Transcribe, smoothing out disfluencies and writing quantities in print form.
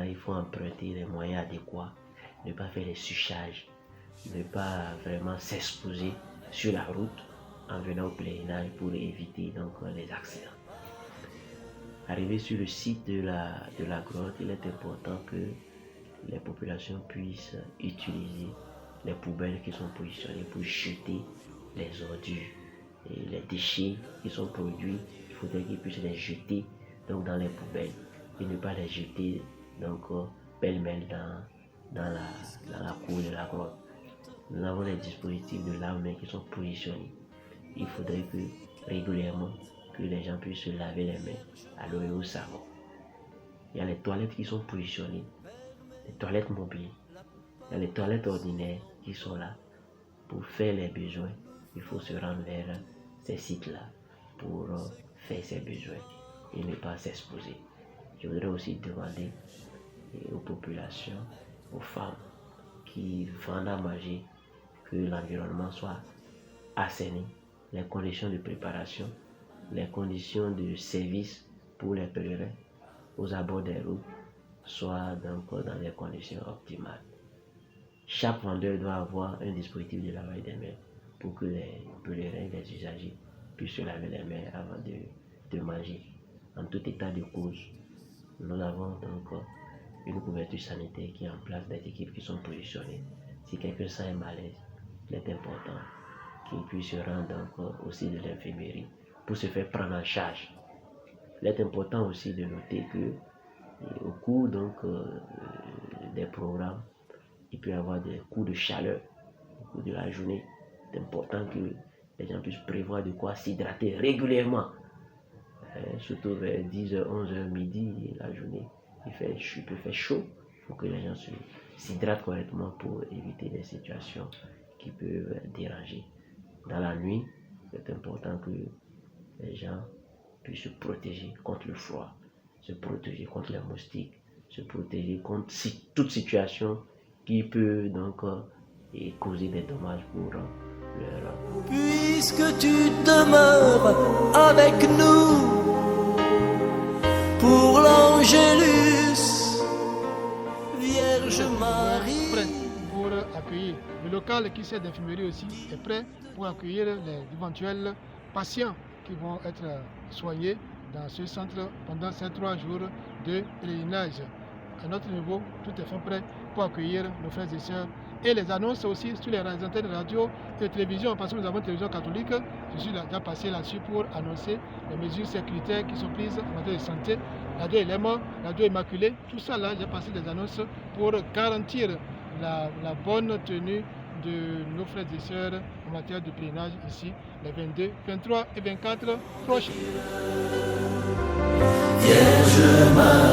Maintenant, il faut emprunter les moyens adéquats, ne pas faire les suchages, ne pas vraiment s'exposer sur la route en venant au pèlerinage pour éviter donc les accidents. Arrivé sur le site de la grotte, il est important que les populations puissent utiliser les poubelles qui sont positionnées pour jeter les ordures et les déchets qui sont produits. Il faudrait qu'ils puissent les jeter donc dans les poubelles et ne pas les jeter donc pêle-mêle dans la cour de la grotte. Nous avons les dispositifs de lave-mains qui sont positionnés. Il faudrait que régulièrement que les gens puissent se laver les mains à l'eau et au savon. Il y a les toilettes qui sont positionnées, les toilettes mobiles, il y a les toilettes ordinaires qui sont là. Pour faire les besoins, il faut se rendre vers ces sites-là pour faire ses besoins et ne pas s'exposer. Je voudrais aussi demander aux populations, aux femmes qui vendent à manger, que l'environnement soit assaini, les conditions de préparation, les conditions de service pour les pèlerins aux abords des routes soient donc dans des conditions optimales. Chaque vendeur doit avoir un dispositif de lavage des mains pour que les pèlerins, les usagers puissent se laver les mains avant de manger. En tout état de cause, nous avons donc une couverture sanitaire qui est en place, des équipes qui sont positionnées. Si quelqu'un sent un malaise, il est important qu'il puisse se rendre donc au site de l'infirmerie pour se faire prendre en charge. Il est important aussi de noter que au cours donc des programmes, il peut y avoir des coups de chaleur au cours de la journée. C'est important que les gens puissent prévoir de quoi s'hydrater régulièrement. Surtout vers 10h, 11h, midi, la journée, il peut faire chaud. Il faut que les gens s'hydratent correctement pour éviter des situations qui peuvent déranger. Dans la nuit, c'est important que les gens puissent se protéger contre le froid, se protéger contre les moustiques, se protéger contre toute situation qui peut donc causer des dommages pour leur... Puisque tu demeures avec nous pour l'Angélus, Vierge Marie. Prêt pour accueillir. Le local qui sert d'infirmerie aussi est prêt pour accueillir les éventuels patients qui vont être soignés dans ce centre pendant ces 3 jours de pèlerinage. À notre niveau, tout est fait prêt pour accueillir nos frères et sœurs. Et les annonces aussi sur les antennes de radio et de télévision, parce que nous avons une télévision catholique. Je suis déjà passé là-dessus pour annoncer les mesures sécuritaires qui sont prises en matière de santé, radio élément, radio immaculée. Tout ça là, j'ai passé des annonces pour garantir la bonne tenue de nos frères et sœurs en matière de pèlerinage ici, les 22, 23 et 24 prochains. Vierge Marie.